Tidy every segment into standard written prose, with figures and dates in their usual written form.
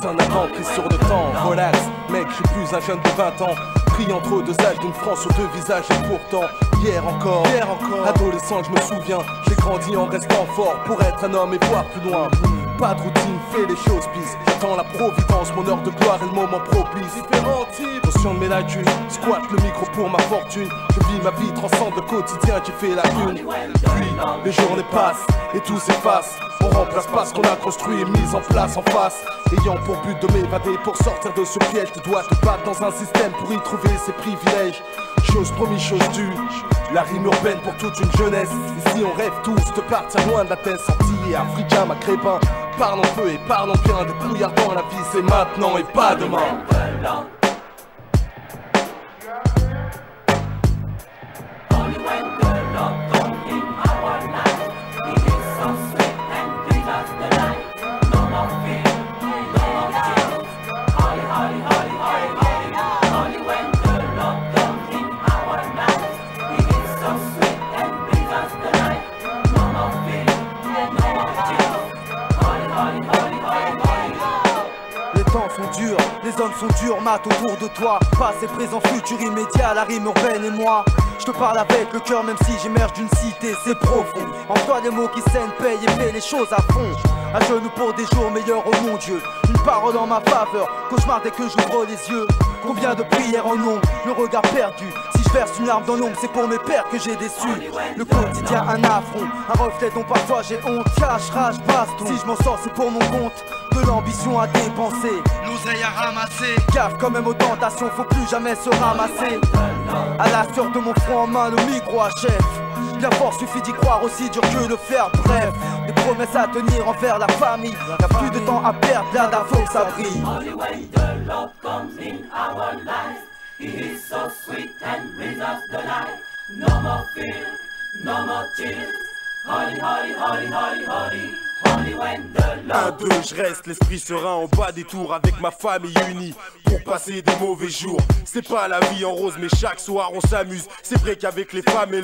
personne n'a pris sur le temps. Relax, mec, je suis plus un jeune de 20 ans. Pris entre deux âges d'une France aux deux visages. Et pourtant, hier encore, adolescent, je me souviens, j'ai grandi en restant fort pour être un homme et voir plus loin. Pas de routine, fais les choses pisse. J'attends la providence, mon heure de gloire et le moment propice. Différents types, conscient de mes lacunes, squatte le micro pour ma fortune. Je vis ma vie, transcende le quotidien qui fait la une. Puis, les journées passent et tout s'efface. On remplace pas ce qu'on a construit et mis en place en face. Ayant pour but de m'évader, pour sortir de ce piège, tu dois te battre dans un système pour y trouver ses privilèges. Chose promis, chose due, la rime urbaine pour toute une jeunesse. Ici on rêve tous de partir loin de la tête. Sorti et africain, maghrébin, parlons peu et parlons bien. Des brouillards dans la vie, c'est maintenant et pas demain. Les zones sont dures, mat autour de toi. Passé, présent, futur immédiat, la rime urbaine et moi. Je te parle avec le cœur même si j'émerge d'une cité, c'est profond. Emploie des mots qui saignent, paye et fais les choses à fond. À genoux pour des jours meilleurs, oh mon Dieu. Une parole en ma faveur, cauchemar dès que j'ouvre les yeux. Combien de prières en nom, le regard perdu. Si je verse une larme dans l'ombre, c'est pour mes pères que j'ai déçu. Le quotidien un affront, un reflet dont parfois j'ai honte. Cache, rage, baston, si je m'en sors c'est pour mon compte. De l'ambition à dépenser, l'oseille à ramasser. Gaffe quand même aux tentations, faut plus jamais se ramasser. À la sueur de mon front en main, le micro achève. La force suffit d'y croire, aussi dur que le faire. Bref, des promesses à tenir envers la famille. Y'a plus de temps à perdre, là faut que ça brille. Only when the Lord comes in our lives, He is so sweet and brings us the light. No more fear, no more tears. Holy, holy, holy, holy, holy. Only when the Lord 1, 2, je reste l'esprit serein en bas des tours avec ma famille unie pour passer des mauvais jours. C'est pas la vie en rose mais chaque soir on s'amuse. C'est vrai qu'avec les femmes et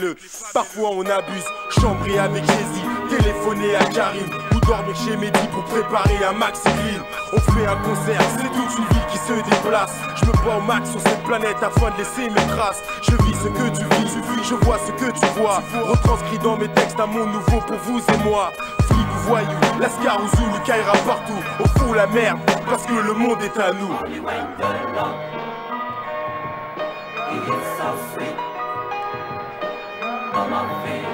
parfois on abuse. Chambrer avec Jésus, téléphoner à Karim ou dormir chez Mehdi pour préparer un maxi clean. On fait un concert, c'est toute une ville qui se déplace. Je me bats au max sur cette planète afin de laisser mes traces. Je vis ce que tu vis, je vois ce que tu vois. Retranscrit dans mes textes un monde nouveau pour vous et moi. Flic ou voyou, Lascar ou Zulu, Kaira partout. Au fond la merde, parce que le monde est à nous. Only when the Lord, He is so sweet. No more fear,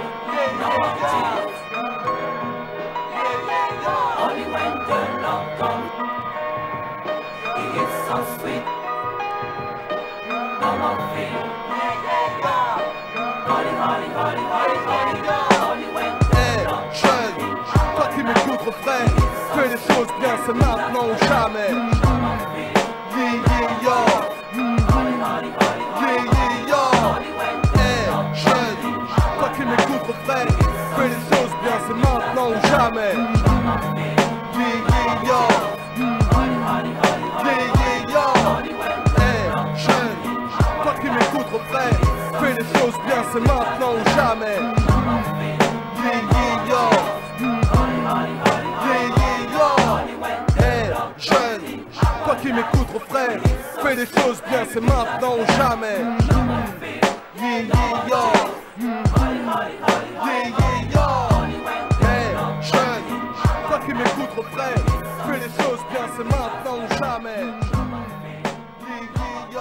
no more tears. Only when the Lord comes, He is so sweet. No more fear. Holy, holy, holy, holy, holy. Only when the Lord Jeune, toi qui m'écoutes refrain, fais les choses bien, c'est maintenant ou jamais. Yeah, yeah, yo. Yeah, yeah, yo. Jeune, toi qui m'écoutes refrain, fais les choses bien, c'est maintenant ou jamais. Yeah, yeah, yo. Yeah, yeah, yo. Jeune, toi qui m'écoutes refrain, fais les choses bien, c'est maintenant ou jamais. Yeah, yeah, yo. Yeah, yeah, yo. Hey, jeune, toi qui m'écoutes refrain, fais les choses bien, c'est maintenant ou jamais. Yeah, yeah, yo. Yeah, yeah, yo. Hey, jeune, toi qui m'écoutes refrain, fais les choses bien, c'est maintenant ou jamais. Yeah, yeah, yo.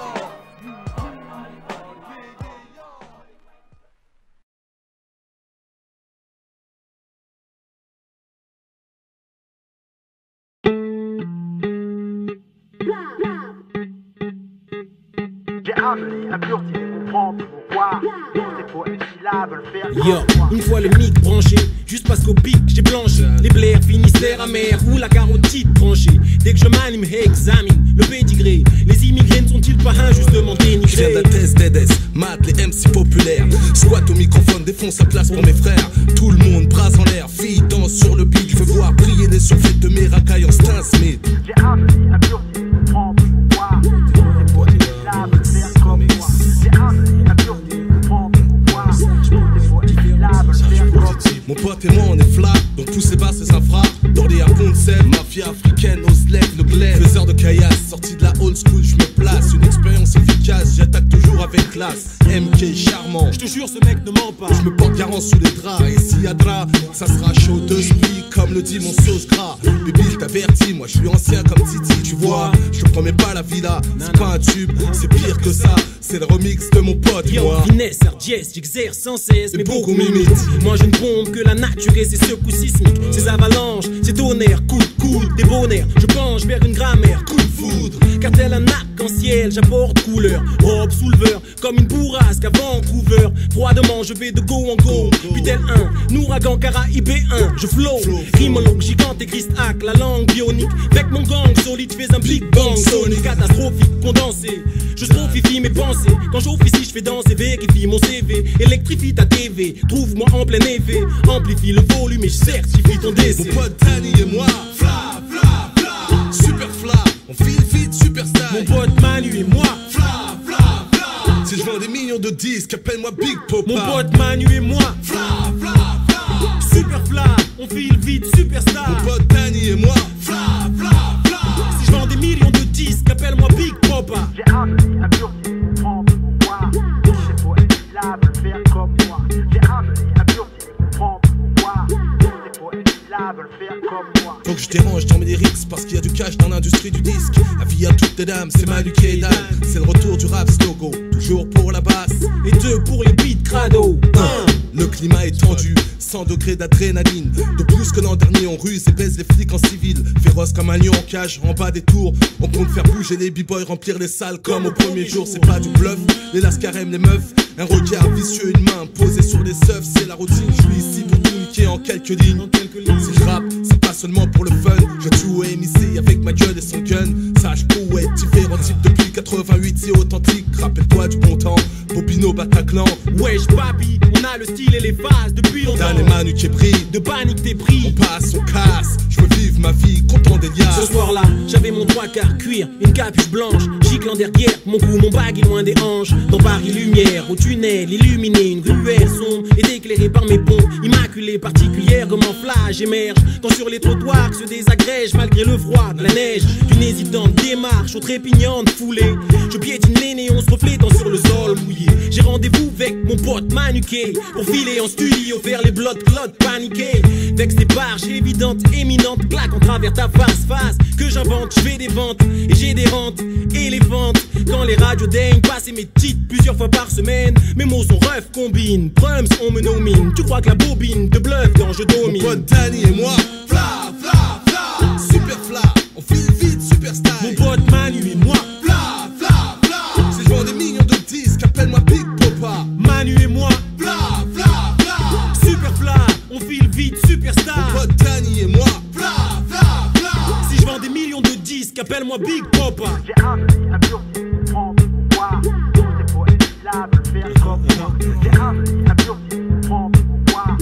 J'ai amené un burti, comprends pourquoi. C'est pour une syllabe le faire. Yo, une fois le mic branché, juste parce qu'au pic j'ai blanchi. Les blairs finissent l'air amer ou la carotide tranchée. Dès que je m'anime, examine le pédigré. Les immigrés ne sont-ils pas injustement dénigrés? Je viens de la thèse d'Edes, mat les MC populaires. Squat au microphone, défonce la place pour mes frères. Tout le monde, bras en l'air, filles danse sur le beat. Je veux voir briller les surfaits de mes racailles en Stan Smith. J'ai amené un burti, comprends pourquoi. C'est pour une syllabe le faire comme moi. J'ai amené un burti, comprends pourquoi. C'est pour une syllabe le faire comme moi. Mon pote et moi on est flat, donc tous ces bas c'est un frappe. Dans les Pont-de-Sèvres, mafia africaine, Oslek, le glaive. Faisait caillasse, sorti de la old school, je me place. Une expérience efficace, j'attaque toujours avec classe. MK charmant, Je te jure, ce mec ne ment pas. je me porte garant sous les draps. Et s'il y a drap, ça sera chaud de split, comme le dit mon sauce gras. Baby, je t'avertis, moi je suis ancien comme Titi. Tu vois, je te promets pas la villa. C'est pas un tube, c'est pire que ça. C'est le remix de mon pote, Yo, moi. finesse, hardiesse, j'exerce sans cesse, mais beaucoup m'imitent. Moi je ne pompe que la nature et ses secousses sismiques, ses avalanches, ses tonnerres, coups de coude, débonnaire. Je penche vers une grammaire, coup de foudre. Car tel un arc-en-ciel, j'apporte couleur. Robe souleveur, comme une bourrasque à Vancouver. Froidement, je vais de go en go. Puis tel un ouragan Caraïbe 1. Je flow, rimologue, gigante et Christ hack, la langue bionique. Avec mon gang solide, fais un big bang sonic. Catastrophique, condensé. Je stropifie mes pensées. Quand j'officie, je fais danser, vérifie mon CV. Électrifie ta TV, trouve-moi en plein effet. Amplifie le volume et je certifie ton décès. Mon pote Danny et moi, fla, fla, fla, super fla, on file vite, super style. Mon pote Manu et moi, Fla, fla, fla. Si je vends des millions de disques, appelle-moi Big Popa. mon pote Manu et moi, Fla, fla, fla. super fla, on file vite, superstar. Mon pote Danny et moi, fla, fla, fla. Si je vends des millions de disques, appelle-moi Big Popa. J'ai amené un burti, prends pour moi. C'est pour être lable, faire comme moi. J'ai amené un burti, prends pour moi. C'est pour être lable, faire comme moi. Faut que je dérange dans mes lyrics parce qu'il y a du cash dans l'industrie du disque. Avis à toutes les dames, c'est Manu qui est Dan. C'est le retour du rap slogo, toujours pour la basse. Et 2 pour les beats crado. Le climat est tendu, 100 degrés d'adrénaline. De plus que l'an dernier, on ruse et baise les flics en civil. Féroce comme un lion en cage, en bas des tours. On compte faire bouger les b-boys, remplir les salles comme au premier jour. C'est pas du bluff, les lascars aiment les meufs. Un regard vicieux, une main posée sur les seufs. C'est la routine, je suis ici pour tout niquer en quelques lignes. Si je rappe, c'est pas seulement pour le fun. Je tue MIC avec ma gueule et son gun. Sage poète, différents types depuis 88, c'est authentique. Rappelle-toi du bon temps, Bobino Bataclan. Wesh papi, on a le style et les phases depuis longtemps. Dan et Manu qui brille, De panique t'es pris. on passe, on casse. Je veux vivre ma vie, content des liasses. Ce soir-là, j'avais mon 3/4 cuir, une capuche blanche, giclant derrière, mon cou, mon bag est loin des hanches. Dans Paris lumière, au tunnel, illuminé, une ruelle sombre, est éclairée par mes pompes, immaculée, particulière, comme un flash émerge. Quand sur les trottoirs se désagrège, malgré le froid de la neige, d'une hésitante démarche aux trépignantes foulées. Je piétine les néons se reflétant sur le sol mouillé. J'ai rendez-vous avec mon pote Manuqué pour filer en studio, faire les blood clots paniqués. Avec ces barges évidentes, éminentes, claque en travers ta face que j'invente, je fais des ventes et j'ai des rentes éléphantes. Quand les radios daignent passer mes titres plusieurs fois par semaine, mes mots sont rough, combine, drums on me nomine. Tu crois que la bobine de bluff quand je domine? Mon pote Danny et moi, fla, fla, fla, super fla, on file vite, super style. Mon pote Manu et moi, fla, fla, fla. Si je vends des millions de disques, appelle-moi Big Popa. Manu et moi, Fla, fla, fla. super fla, on file vite, superstar. Mon pote Danny et moi, fla, fla, fla. Si je vends des millions de disques, appelle-moi Big Popa. J'ai amené un burti, prends pour moi. C'est pour être lable, faire comme moi. J'ai amené un burti, prends pour moi.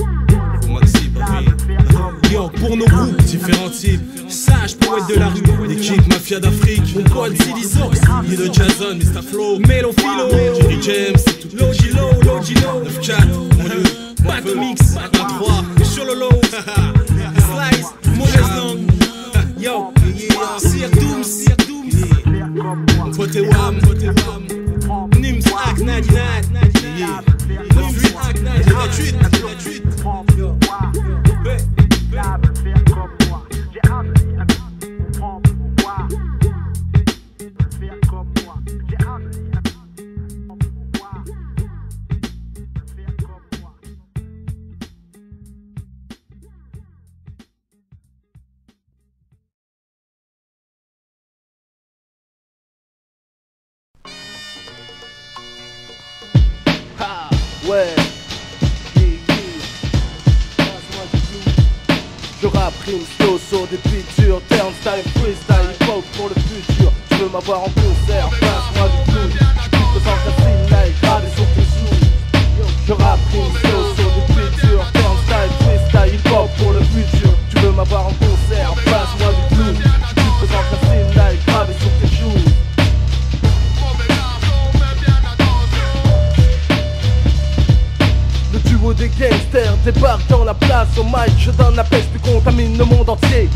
C'est pour Maxi, être papi. lable, faire comme moi. Yo, pour nos groupes, Différents types, sage poète de la rue, l'équipe Mafia d'Afrique. mon pote Silly Sox, Little Jason, Mr. Flow, Melon Philo, Jerry James, c'est tout. Logilo, 9-4, mon lieu, Back Mix, 3. Chololo, Slice, Mauvaise Langue. Yo, Sir Dooms, Mon pote est Wam, Nims Ak 99, Nims Ak 99. 28. Prends pour moi. Lable, faire comme moi. J'ai amené un burti, prends pour moi. Faire comme moi. J'ai amené un burti, prends pour moi. Faire comme moi. Ha, ouais. Je rappe, rime, flow sur des beats durs, turnstyle, freestyle, hip-hop pour le futur. Tu veux m'avoir en concert, passe-moi du clown. Je plus présent ta fine live, gravé sur tes sous. Je rappe, rime, flow sur des beats durs, turnstyle, freestyle, hip-hop pour le futur. Tu veux m'avoir en concert, passe-moi du clown. Je plus présent ta fine live, gravé sur tes joues. Le duo des gangsters débarque dans la place au mic. Je donne la pêche puis contamine le monde entier.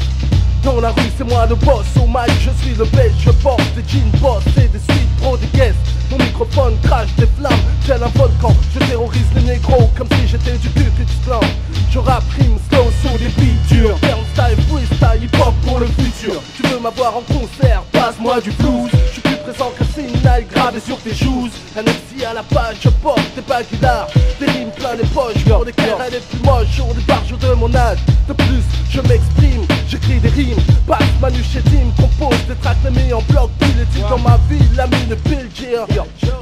Dans la rue c'est moi le boss, au mic je suis le best. Je porte des jeans boss et des suites pro des guests. Mon microphone crache des flammes, tel un volcan. Je terrorise les négros comme si j'étais du Ku Klux Klan. Je rappe, rime, slow sur des beats durs. Style, freestyle, hip hop pour le futur. Tu veux m'avoir en concert, passe-moi du blues. Je suis plus présent que Sinai gravé sur tes shoes. Un MC à la page, je porte des baguillards. Des rimes plein les poches pour des clairs les plus moches. Sur des barges de mon âge. De plus, je m'exprime, j'écris des rimes. Passe Manu chez Tim, compose des tracks les mis en bloc. Puis les titres dans ma vie, la mine pile gear.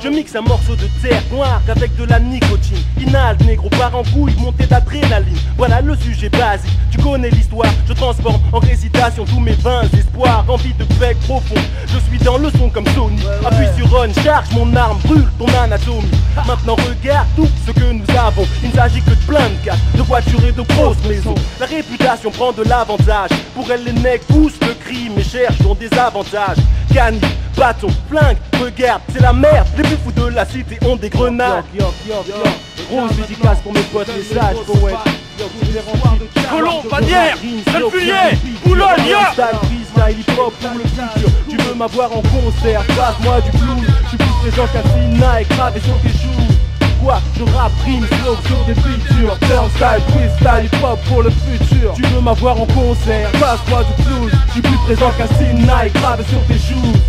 Je mixe un morceau de terre noire avec de la nicotine. Inhale, négro, part en couille, montée d'adrénaline. Voilà le sujet basique, tu connais l'histoire. Je transforme en récitation tous mes vains espoirs. Envie de bec profond, je suis dans le son comme Sony. Appuie sur on, charge mon arme, brûle ton anatomie. Maintenant regarde tout ce que nous avons. Il ne s'agit que de plein de cash, de voitures et de grosses maisons. La réputation prend de l'avantage. Pour elle les mecs poussent le crime et cherchent des avantages. Canne, bâton, flingue, regarde, c'est la merde. Les plus fous de la cité ont des grenades. Grosse dédicace pour mes potes les sages, poètes. Colomb, Bannière, Salpullier, Boulogne, freestyle hip-hop pour le futur. Tu veux m'avoir en concert, passe-moi du blues. Je suis plus présent qu'un Sinai gravé sur tes shoes. Quoi, je rappe, rime, slow sur des features. Style, freestyle hip-hop pour le futur. Tu veux m'avoir en concert, passe-moi du blues. Je suis plus présent qu'un Sinai gravé sur tes shoes.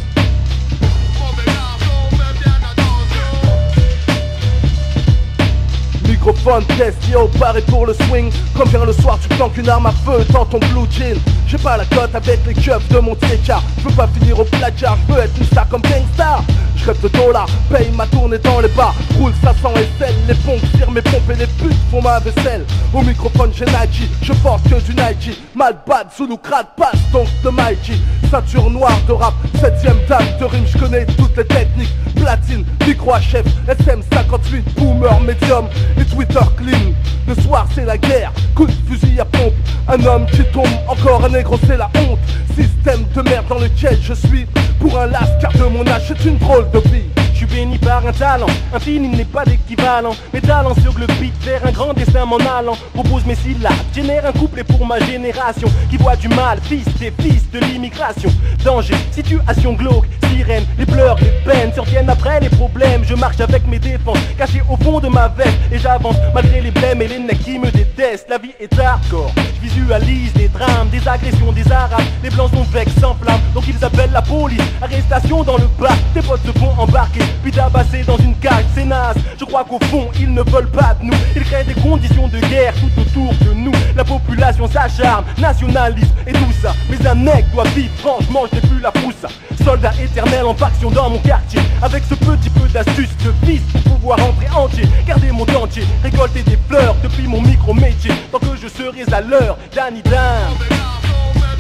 Microphone, test, yo, pareil pour le swing. Comme vient le soir, tu planques une arme à feu dans ton blue jean. J'ai pas la cote avec les keufs de mon TK. Je veux pas finir au platja, je veux être une star comme Gangstar. Je rêve de dollars, paye ma tournée dans les bars. Roule ça sans SL, les pompes tirent mes pompes et les putes font ma vaisselle. Au microphone j'ai Nike, je porte que du Nike. Mal bad, Zulu crade, passe donc de Mikey. Ceinture noire de rap, 7ème dame de rime, je connais toutes les techniques. Platine, micro à chef, SM58, boomer, médium et Twitter clean. Le soir c'est la guerre, coup de fusil à pompe. Un homme qui tombe, encore un négro c'est la honte. Système de merde dans lequel je suis. Pour un lascar de mon âge c'est une drôle de vie. Je suis béni par un talent, infini n'est pas d'équivalent. Mes talents sur le beat, vers un grand destin m'en allant. Propose mes syllabes, génère un couplet pour ma génération qui voit du mal, fils des fils de l'immigration. Danger, situation glauque, sirène, les pleurs, les peines surviennent après les problèmes. Je marche avec mes défenses, cachées au fond de ma veste. Et j'avance malgré les blêmes et les necks qui me détestent. La vie est hardcore, je visualise des drames, des agressions des arabes. Les blancs sont vexés sans flamme, donc ils appellent la police. Arrestation dans le bar, tes potes se font embarquer puis tabassés dans une cage, c'est naze. Je crois qu'au fond ils ne veulent pas de nous. Ils créent des conditions de guerre tout autour de nous. La population s'acharne, nationalisme et tout ça. Mais un mec doit vivre, franchement je n'ai plus la pousse. Soldat éternel en faction dans mon quartier. Avec ce petit peu d'astuce de fils pour pouvoir entrer entier. Garder mon dentier, récolter des fleurs depuis mon micro-métier. Tant que je serai à l'heure, Danny Dan.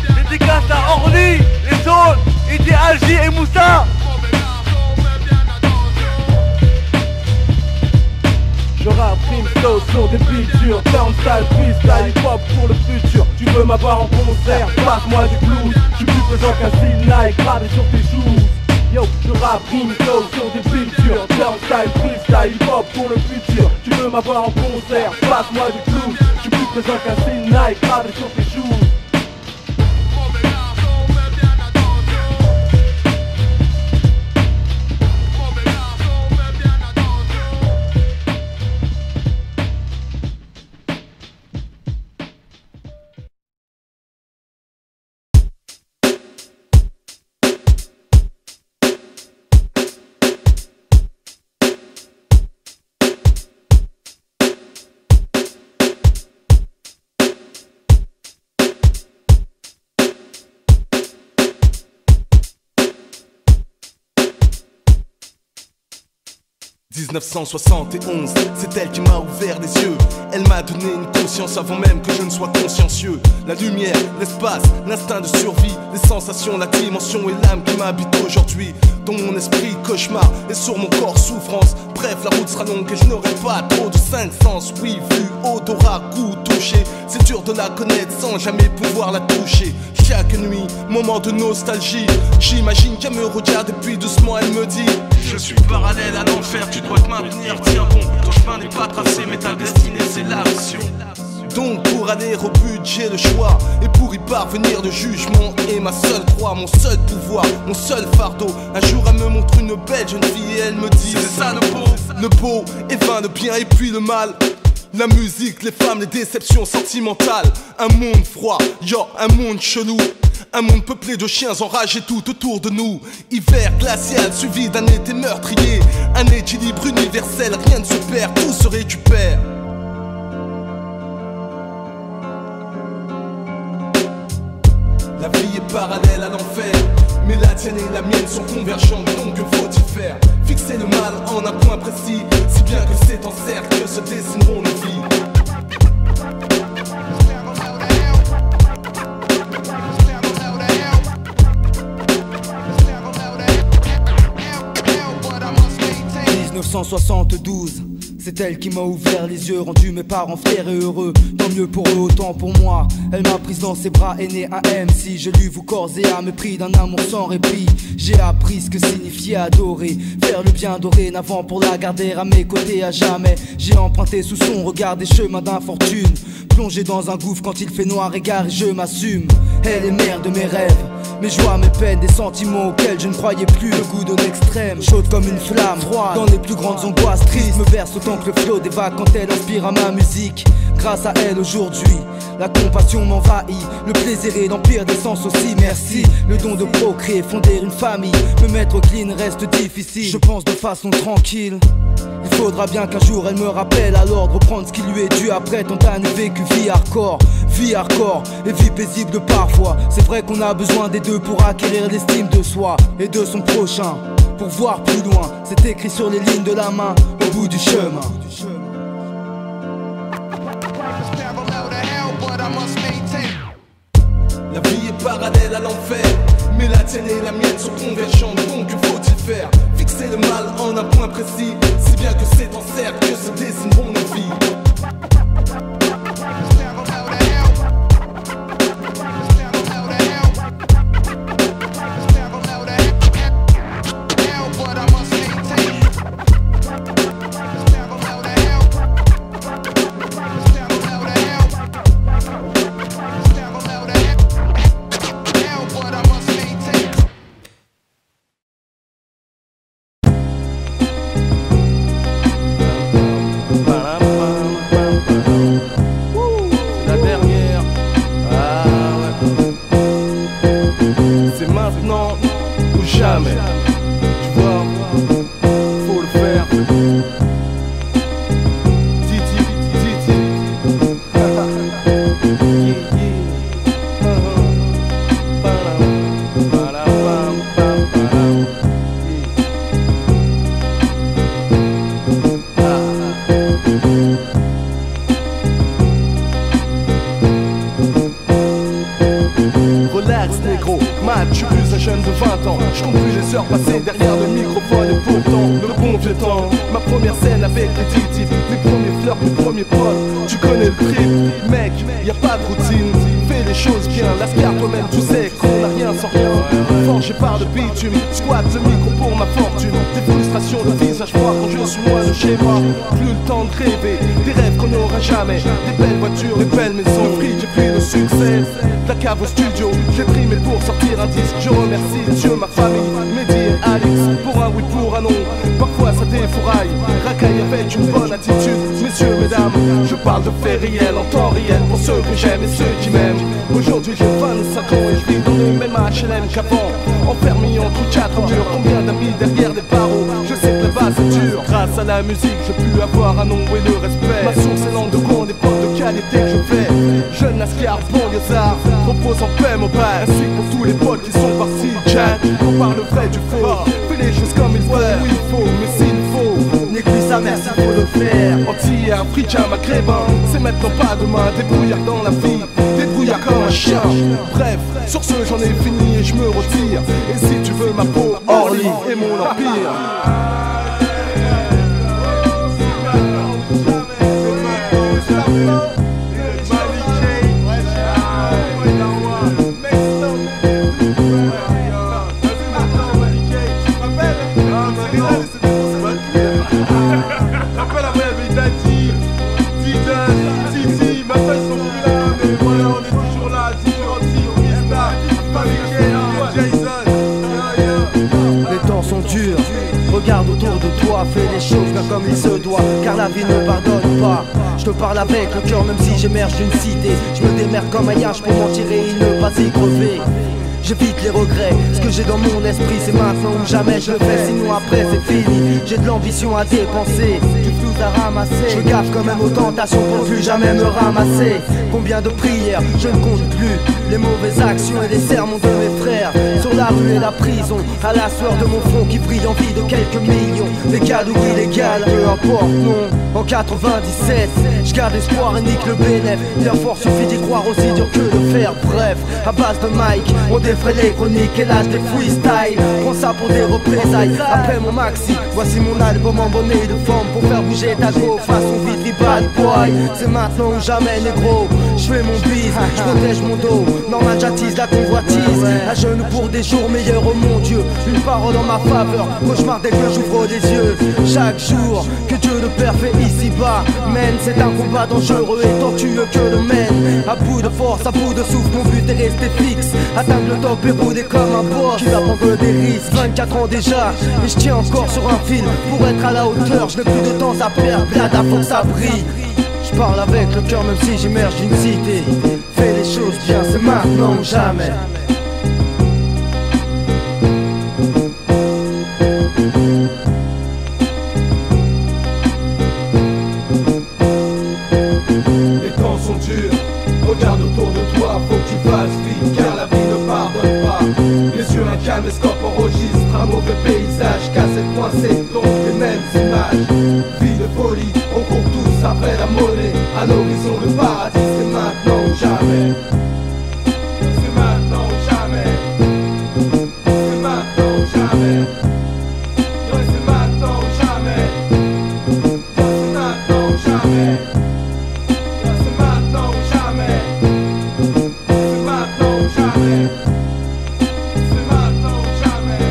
Les dédicaces à Orly, les zones, Idi Algi et Moussa. Je rappe, rime, flow sur des features. Style, freestyle, hip-hop pour le futur. Tu veux m'avoir en concert, passe-moi du blues. Je suis plus présent qu'un Sinai gravé sur tes shoes. Yo, je rappe, rime, flow sur des features. Style, freestyle, hip-hop pour le futur. Tu veux m'avoir en concert, passe-moi du blues. Je suis plus présent qu'un Sinai gravé sur tes shoes. « 1971, c'est elle qui m'a ouvert les yeux. Elle m'a donné une conscience avant même que je ne sois consciencieux. La lumière, l'espace, l'instinct de survie, les sensations, la dimension et l'âme qui m'habitent aujourd'hui. Dans mon esprit, cauchemar et sur mon corps, souffrance. Bref, la route sera longue et je n'aurai pas trop de cinq sens. Oui, vue, odorat, goût, toucher. C'est dur de la connaître sans jamais pouvoir la toucher. Chaque nuit, moment de nostalgie. J'imagine qu'elle me regarde et puis doucement elle me dit: je suis parallèle à l'enfer, tu dois te maintenir, tiens bon. Ton chemin n'est pas tracé mais ta destinée c'est l'action. Donc pour aller au but j'ai le choix, et pour y parvenir le jugement est ma seule croix, mon seul pouvoir, mon seul fardeau. Un jour elle me montre une belle jeune fille et elle me dit c'est ça le beau est vain, le bien et puis le mal. La musique, les femmes, les déceptions sentimentales. Un monde froid, yo, un monde chelou. Un monde peuplé de chiens enragés tout autour de nous. Hiver glacial suivi d'un été meurtrier. Un équilibre universel, rien ne se perd, tout se récupère. La vie est parallèle à l'enfer, mais la tienne et la mienne sont convergentes, donc que faut-il faire? Fixer le mal en un point précis, si bien que c'est en cercle que se dessineront nos vies. « 1972, c'est elle qui m'a ouvert les yeux, rendu mes parents fiers et heureux. Tant mieux pour eux, autant pour moi. Elle m'a prise dans ses bras et né un MC. Je lui vous corps et âme, pris d'un amour sans répit. J'ai appris ce que signifiait adorer, faire le bien dorénavant pour la garder à mes côtés à jamais. J'ai emprunté sous son regard des chemins d'infortune, plongé dans un gouffre quand il fait noir égard et je m'assume. Elle est mère de mes rêves, mes joies, mes peines, des sentiments auxquels je ne croyais plus. Le goût d'un extrême, chaude comme une flamme, froide dans les plus grandes angoisses tristes. Me verse autant que le flot des vagues quand elle inspire à ma musique. Grâce à elle aujourd'hui, la compassion m'envahit. Le plaisir et l'empire des sens aussi, merci. Le don de procréer, fonder une famille, me mettre clean reste difficile. Je pense de façon tranquille. Il faudra bien qu'un jour elle me rappelle à l'ordre, reprendre ce qui lui est dû après tant d'années vécues. Vie hardcore et vie paisible parfois. C'est vrai qu'on a besoin des deux pour acquérir l'estime de soi et de son prochain. Pour voir plus loin, c'est écrit sur les lignes de la main au bout du chemin. La vie est parallèle à l'enfer, mais la tienne et la mienne sont convergentes, donc que faut-il faire? Fixer le mal en un point précis, si bien que c'est en cercle que se dessineront nos vies. Passé derrière le microphone et pourtant le bon vieux temps. Ma première scène avec les titis, mes premiers fleurs, mes premiers potes. Tu connais le trip, mec, y a pas de routine. Fais les choses bien, lascar toi-même, tu sais qu'on n'a rien sans rien. Forgé par le bitume, squatte le micro pour ma fortune. Des frustrations, le visage froid quand je suis loin de chez moi. Plus le temps de rêver, des rêves qu'on n'aura jamais. Des belles voitures, des belles maisons, le fric et puis le succès. La cave au studio, j'ai trimé pour sortir un disque. Je remercie Dieu, ma famille, Mehdi et Alex. Pour un oui, pour un non, parfois ça défouraille. Racaille avec une bonne attitude, messieurs, mesdames. Je parle de faits réels en temps réel pour ceux que j'aime et ceux qui m'aiment. Aujourd'hui j'ai 25 ans et je vis dans le même HLM qu'avant. Enfermé entre 4 murs, combien d'amis derrière des barreaux. Je sais que là-bas c'est dur. Grâce à la musique j'ai pu avoir un nom et le respect. Ma source est langue de grande et porte de qualité que je fais. Jeune Lascar, banlieusard, repose en paix mon père. Ainsi que pour tous les potes qui sont partis. Jack, on parle le vrai du faux. Fais les choses comme il faut, oui il faut, mais s'il faut. N'est plus sa mère, s'il faut le faire. Entier, africain, maghrébin, c'est maintenant pas demain. Débrouillard dans la vie, débrouillard comme un chien. Bref, sur ce j'en ai fini et je me retire. Et si tu veux ma peau, Orly et mon empire. Rappelle après, il t'a dit, Titi, ma femme Regarde autour de toi, fais les choses bien comme il se doit, car la vie ne pardonne pas. Je te parle avec le cœur même si j'émerge d'une cité. Je me démerde comme un yage pour m'en tirer et ne pas y crever. J'évite les regrets, ce que j'ai dans mon esprit c'est maintenant ou jamais je le fais, sinon après c'est fini. J'ai de l'ambition à dépenser, du flou à ramasser. Je gaffe quand même aux tentations pour plus jamais me ramasser. Combien de prières, je ne compte plus. Les mauvaises actions et les sermons de mes frères. Sur la rue et la prison, à la sueur de mon front qui brille en vie de quelques millions. Légal ou illégal, peu importe, non. En 97, je garde espoir et nique le bénéf. Bien fort suffit d'y croire aussi dur que de faire. Bref, à base de Mike, on défraie les chroniques et l'âge des freestyle. Prends ça pour des représailles. Après mon maxi, voici mon album en bonnet de forme pour faire bouger ta go façon Vitry bad boy. C'est maintenant ou jamais négro. Je fais mon bise, je protège mon dos. Normal j'attise la convoitise. À genoux pour des jours meilleurs, oh mon Dieu. Une parole en ma faveur, cauchemar dès que j'ouvre les yeux. Chaque jour que Dieu le Père fait ici-bas mène, c'est un combat dangereux et tortueux que le mène. À bout de force, à bout de souffle, mon but est resté fixe. Atteindre le top et rouler comme un boss qui va prendre des risques. 24 ans déjà, et je tiens encore sur un fil. Pour être à la hauteur, je n'ai plus de temps à perdre. Blada, faut que ça brille. Je parle avec le cœur même si j'émerge d'une cité. Fais les choses bien, c'est maintenant ou jamais. Les temps sont durs, regarde autour de toi, faut que tu fasses vite car la vie ne pardonne pas. Les yeux incalmes, les scopes enregistrent un mauvais paysage, cassette coincée, donc les mêmes images. Vie de folie, on court tous après la monnaie. À l'horizon le paradis, c'est maintenant ou jamais. C'est maintenant ou jamais. C'est maintenant ou jamais. Yo, c'est maintenant ou jamais. Yo, c'est maintenant ou jamais. Yo, c'est maintenant ou jamais. C'est maintenant ou jamais. C'est maintenant ou jamais.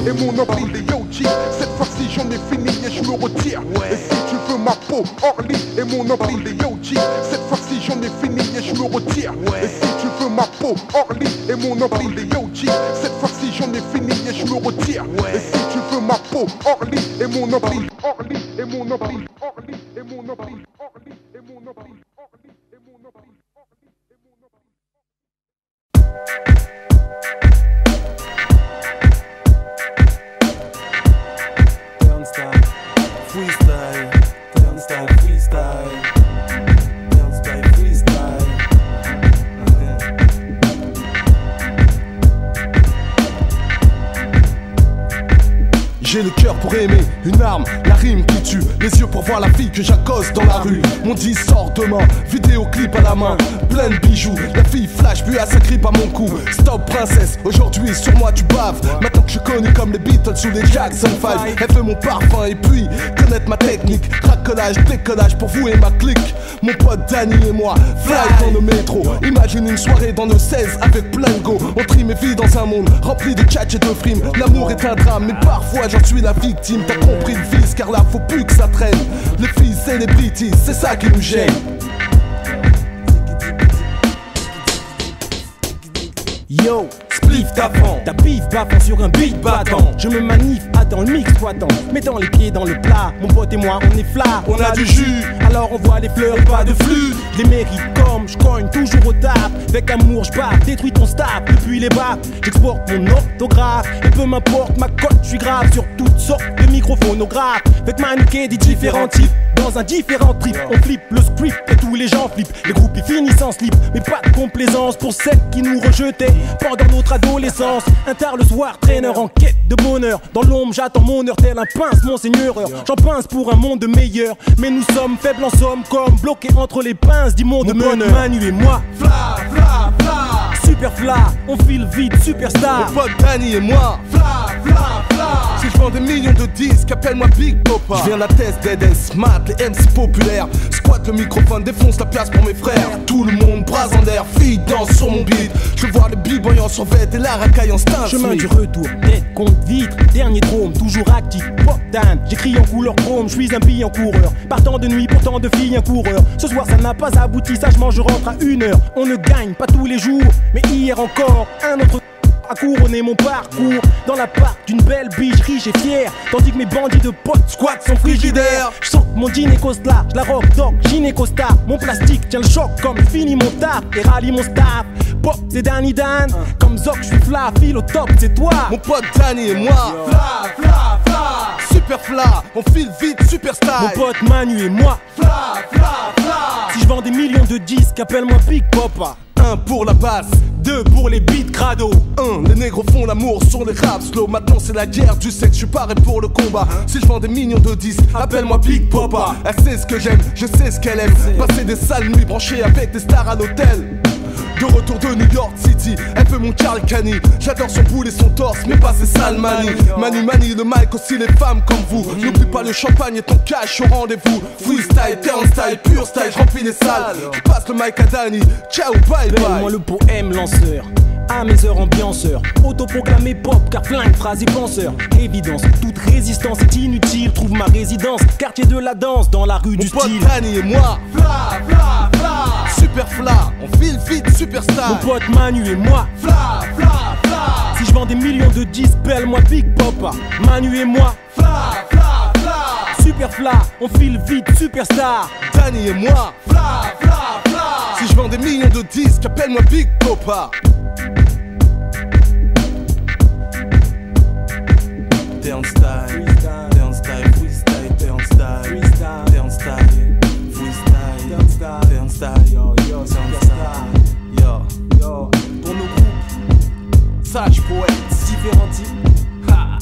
Et mon oubli, yo G, cette fois-ci j'en ai fini et je me retire. Et si tu veux ma peau, Orly et mon oubli, yo G, cette fois-ci j'en ai fini et je me retire. Et si tu veux ma peau, Orly et mon oubli, yo G, cette fois-ci j'en ai fini et je me retire. Et si tu veux ma peau, Orly et mon oubli, Orly et mon oubli, Orly et mon oubli, Orly et mon oubli, Orly et mon oubli. Turnstile, freestyle, turnstile, freestyle, turnstile, freestyle. J'ai le cœur pour aimer, une arme, la rime qui tue. Les yeux pour voir la fille que j'accoste dans la rue. Mon disque sort demain, vidéoclip à la main, plein de bijoux. La fille flash, puis à sa grippe à mon cou. Stop princesse, aujourd'hui sur moi tu baves. Maintenant que je suis connu comme les Beatles ou les Jackson 5. Elle veut mon parfum et puis connaître ma technique. Cracolage, décollage pour vous et ma clique. Mon pote Danny et moi, fly dans le métro. Imagine une soirée dans nos 16 avec plein de go. On trie mes vies dans un monde rempli de tchatch et de frimes. L'amour est un drame, mais parfois j'en suis la victime. T'as compris le vice, car là faut plus que ça traîne. Les filles celebrities, c'est ça qui nous gêne. Yo, spliff d'avant, ta bif baffant sur un beat battant. Je me manif, attends le mix exploitant. Mettant les pieds dans le plat, mon pote et moi on est flat. On a du jus, alors on voit les fleurs et pas de flux. Je les mérite comme je cogne toujours au taf. Avec amour je bats, détruis ton staff. Depuis les bas, j'exporte mon orthographe. Et peu m'importe ma cote, je suis grave sur toutes sortes de microphonographes. Avec mannequin des différents types. Dans un différent trip, on flippe le script et tous les gens flippent. Les groupes ils finissent en slip, mais pas de complaisance pour celles qui nous rejetaient pendant notre adolescence. Un tard le soir, traîneur en quête de bonheur. Dans l'ombre j'attends mon heure, tel un pince mon seigneur. J'en pince pour un monde meilleur, mais nous sommes faibles en somme, comme bloqués entre les pinces du monde de meneur. Manu et moi, fla, fla, fla. super fla, on file vite, superstar. Mon pote Danny et moi, fla, fla, fla. Si je vends des millions de disques, appelle-moi Big Papa. Je viens la tête Dead Smart, les MC populaires. Squatte le microphone, défonce la place pour mes frères. Tout le monde bras en l'air, filles danse sur mon beat. Je vois le b-boy en survêt et la racaille en star. Chemin du retour, tête contre vitre, dernier drôme, toujours actif. Pop Dan, j'écris en couleur chrome, je suis un billet en coureur. Partant de nuit, pourtant de filles un coureur. Ce soir ça n'a pas abouti, sagement je rentre à 1h. On ne gagne pas tous les jours, mais hier encore, un autre a couronné mon parcours dans l'appart d'une belle biche riche et fière, tandis que mes bandits de potes squattent son frigidaire. Je sens mon gynécoste là, je la rock doc, gynécosta. Mon plastique tient le choc comme fini mon taf et rallie mon staff. Pop c'est Danny Dan, comme Zoc je suis fla, file au top c'est toi. Mon pote Danny et moi, fla, fla, fla. Super fla, on file vite, superstar. Mon pote Manu et moi, fla, fla, fla. Si je vends des millions de disques, appelle-moi Big Papa. 1 pour la basse, 2 pour les beats crado. 1, les négros font l'amour sur les raps slow. Maintenant c'est la guerre du sexe, je suis paré pour le combat. Si je vends des millions de disques, appelle-moi Big Papa. Elle sait ce que j'aime, je sais ce qu'elle aime. Passer des sales nuits branchées avec des stars à l'hôtel. De retour de New York City, elle veut mon Carl Cani. J'adore son boule et son torse, mais pas ses sales manies. Manu manie le mic, aussi les femmes comme vous. N'oublie pas le champagne et ton cash au rendez-vous. Freestyle, turnstyle, pure style, j'remplis les salles. Je passe le mic à Danny, ciao, bye bye. Moi le poème lanceur, à mes heures ambianceur, autoproclamé pop car flingue, phrase et penseur. Évidence, toute résistance est inutile, trouve ma résidence, quartier de la danse dans la rue du style. Mon pote Danny et moi, fla, fla, fla. Super fla, on file vite, superstar. Mon pote Manu et moi, fla, fla, fla. Si je vends des millions de disques, appelle-moi Big Papa. Manu et moi, fla, fla, fla. Super fla, on file vite, superstar. Danny et moi, fla, fla, fla. Si je vends des millions de disques, appelle-moi Big Papa. Turnstyle, turnstyle, freestyle, turnstyle, turnstyle, freestyle, turnstyle, yo, turnstyle, yo, pour nos groupes, sage poète, différents types, ha,